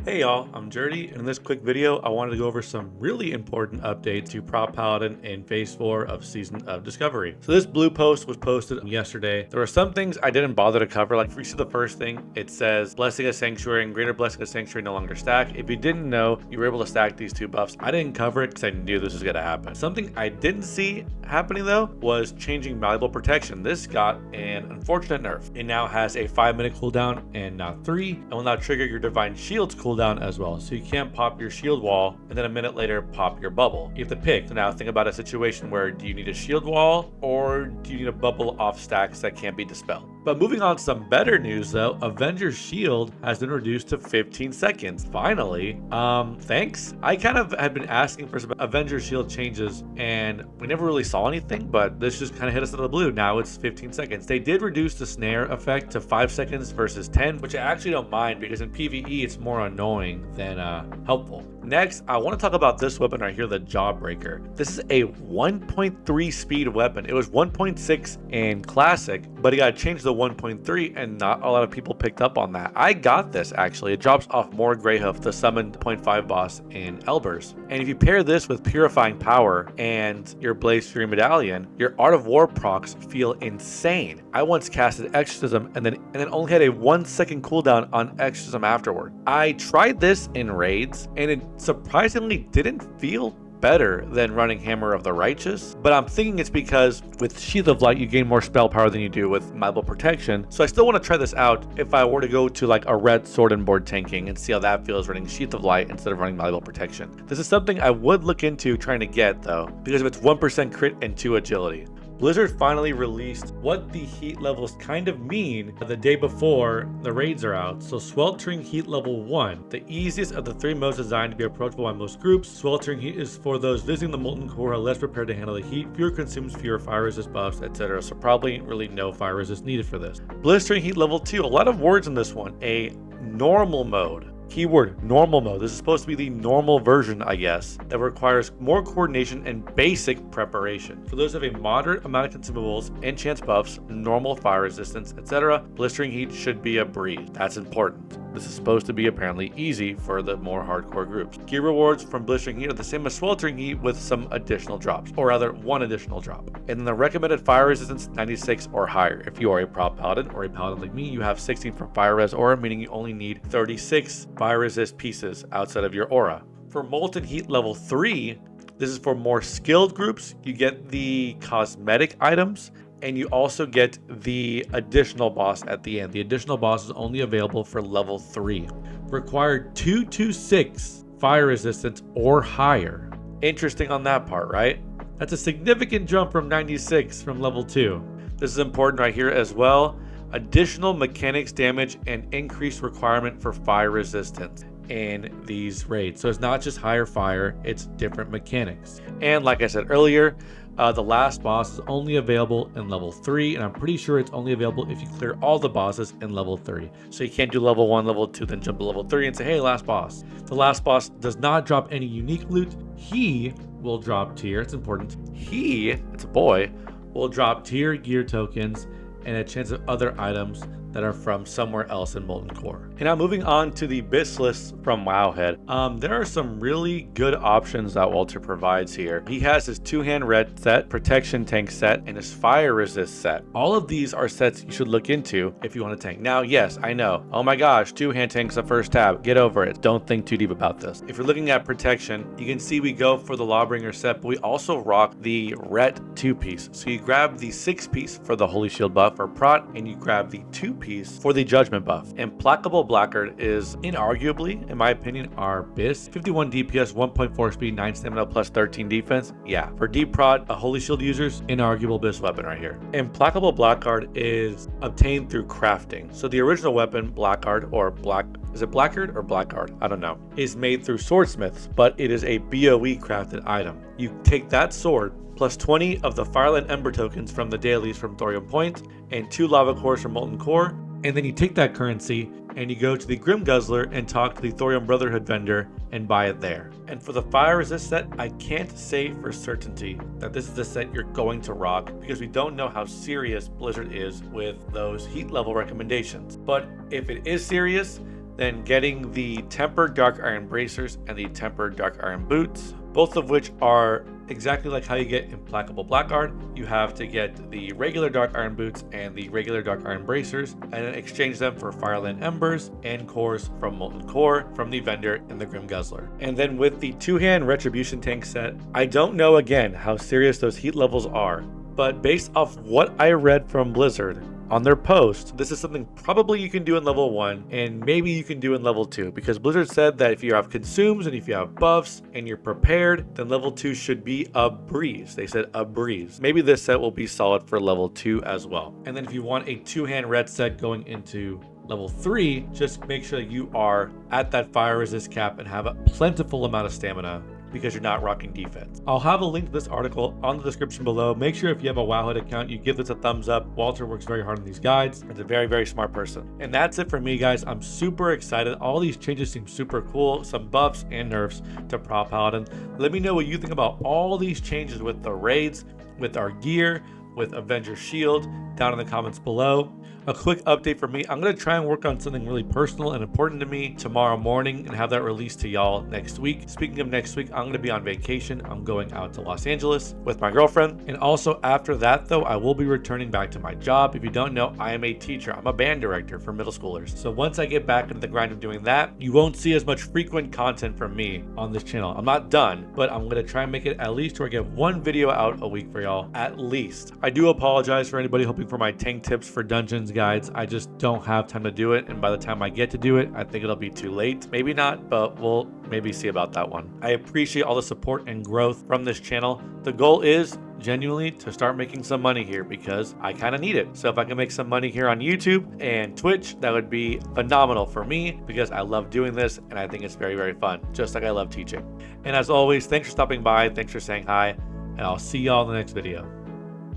Hey y'all, I'm Jerdy, and in this quick video, I wanted to go over some really important updates to Prot Paladin in Phase 4 of Season of Discovery. So this blue post was posted yesterday. There were some things I didn't bother to cover, like if you see the first thing, it says Blessing of Sanctuary and Greater Blessing of Sanctuary no longer stack. If you didn't know, you were able to stack these two buffs. I didn't cover it because I knew this was going to happen. Something I didn't see happening though was changing Malleable protection. This got an unfortunate nerf. It now has a 5-minute cooldown and not 3, and will now trigger your Divine Shield's cooldown as well. So you can't pop your shield wall and then a minute later pop your bubble. You have to pick. So now think about a situation where do you need a shield wall or do you need a bubble off stacks that can't be dispelled? But moving on to some better news though, Avengers shield has been reduced to 15 seconds. Finally, thanks. I kind of had been asking for some Avengers shield changes and we never really saw anything, but this just kind of hit us out of the blue. Now it's 15 seconds. They did reduce the snare effect to 5 seconds versus 10, which I actually don't mind because in PvE it's more annoying than helpful. Next, I want to talk about this weapon right here, the Jawbreaker. This is a 1.3 speed weapon. It was 1.6 in Classic, but it got changed to 1.3 and not a lot of people picked up on that. I got this actually. It drops off more Greyhoof, the summoned 0.5 boss in Elbers. And if you pair this with Purifying Power and your Blaze Fury Medallion, your Art of War procs feel insane. I once casted Exorcism and then only had a 1-second cooldown on Exorcism afterward. I tried this in raids and it surprisingly didn't feel better than running Hammer of the Righteous, but I'm thinking it's because with Sheath of Light you gain more spell power than you do with Malleable protection, so I still want to try this out if I were to go to like a Ret sword and board tanking and see how that feels running Sheath of Light instead of running Malleable protection. This is something I would look into trying to get though, because of its 1% crit and 2 agility. Blizzard finally released what the heat levels kind of mean the day before the raids are out. So Sweltering Heat level 1, the easiest of the 3 modes designed to be approachable by most groups. Sweltering Heat is for those visiting the Molten Core who are less prepared to handle the heat, fewer consumes, fewer fire resist buffs, etc. So probably really no fire resist needed for this. Blistering Heat level 2, a lot of words in this one. A normal mode. Keyword, normal mode. This is supposed to be the normal version, I guess, that requires more coordination and basic preparation. For those who have a moderate amount of consumables, enchant buffs, normal fire resistance, etc., Blistering Heat should be a breeze. That's important. This is supposed to be apparently easy for the more hardcore groups. Gear rewards from Blistering Heat are the same as Sweltering Heat with some additional drops, or rather one additional drop. And then the recommended fire resistance 96 or higher. If you are a Prot Paladin or a Paladin like me, you have 16 from Fire Res Aura, meaning you only need 36 fire resist pieces outside of your aura. For Molten Heat level 3, this is for more skilled groups. You get the cosmetic items and you also get the additional boss at the end. The additional boss is only available for level 3. Required 226 fire resistance or higher. Interesting on that part, right? That's a significant jump from 96 from level 2. This is important right here as well. Additional mechanics damage and increased requirement for fire resistance in these raids. So it's not just higher fire, it's different mechanics. And like I said earlier, the last boss is only available in level 3, and I'm pretty sure it's only available if you clear all the bosses in level 3. So you can't do level 1, level 2, then jump to level 3 and say, hey, last boss. The last boss does not drop any unique loot. He will drop tier, it's important. He, it's a boy, will drop tier gear tokens and a chance of other items that are from somewhere else in Molten Core. And now moving on to the Bis list from Wowhead. There are some really good options that Walter provides here. He has his 2-hand red set, protection tank set, and his fire resist set. All of these are sets you should look into if you want to tank. Now, yes, I know. Oh my gosh, 2-hand tank's the first tab. Get over it. Don't think too deep about this. If you're looking at protection, you can see we go for the Lawbringer set, but we also rock the Ret 2-piece. So you grab the 6-piece for the Holy Shield buff for Prot, and you grab the 2-piece for the Judgment buff. Implacable Blackguard is inarguably, in my opinion, our Bis. 51 DPS, 1.4 speed, 9 stamina, plus 13 defense. Yeah, for deep Prot, a Holy Shield users, inarguable Bis weapon right here. Implacable Blackguard is obtained through crafting. So the original weapon, Blackguard, or is it Blackguard or Blackguard? I don't know. Is made through swordsmiths, but it is a BOE crafted item. You take that sword, plus 20 of the Fireland Ember tokens from the dailies from Thorium Point, and 2 lava cores from Molten Core, and then you take that currency and you go to the Grim Guzzler and talk to the Thorium Brotherhood vendor and buy it there. And for the fire resist set, I can't say for certainty that this is the set you're going to rock because we don't know how serious Blizzard is with those heat level recommendations. But if it is serious, then getting the tempered dark iron bracers and the tempered dark iron boots, both of which are exactly like how you get Implacable Blackguard. You have to get the regular dark iron boots and the regular dark iron bracers and then exchange them for Fireland Embers and cores from Molten Core from the vendor in the Grim Guzzler. And then with the two-hand Retribution tank set, I don't know again how serious those heat levels are, but based off what I read from Blizzard on their post, this is something probably you can do in level 1 and maybe you can do in level 2, because Blizzard said that if you have consumes and if you have buffs and you're prepared, then level 2 should be a breeze. They said a breeze. Maybe this set will be solid for level 2 as well. And then if you want a two-hand red set going into level 3, just make sure that you are at that fire resist cap and have a plentiful amount of stamina, because you're not rocking defense. I'll have a link to this article on the description below. Make sure if you have a Wowhead account, you give this a thumbs up. Walter works very hard on these guides. He's a very, very smart person. And that's it for me, guys. I'm super excited. All these changes seem super cool. Some buffs and nerfs to Prot Paladin. Let me know what you think about all these changes with the raids, with our gear, with Avengers Shield down in the comments below. A quick update for me, I'm going to try and work on something really personal and important to me tomorrow morning and have that released to y'all next week. Speaking of next week, I'm going to be on vacation. I'm going out to Los Angeles with my girlfriend. And also after that though, I will be returning back to my job. If you don't know, I am a teacher. I'm a band director for middle schoolers. So once I get back into the grind of doing that, you won't see as much frequent content from me on this channel. I'm not done, but I'm going to try and make it at least where I get one video out a week for y'all, at least. I do apologize for anybody hoping for my tank tips for dungeons guides. I just don't have time to do it, and by the time I get to do it, I think it'll be too late. Maybe not, but we'll maybe see about that one. I appreciate all the support and growth from this channel. The goal is genuinely to start making some money here, because I kind of need it. So if I can make some money here on YouTube and Twitch, that would be phenomenal for me, because I love doing this and I think it's very, very fun, just like I love teaching. And as always, thanks for stopping by, thanks for saying hi, and I'll see y'all in the next video.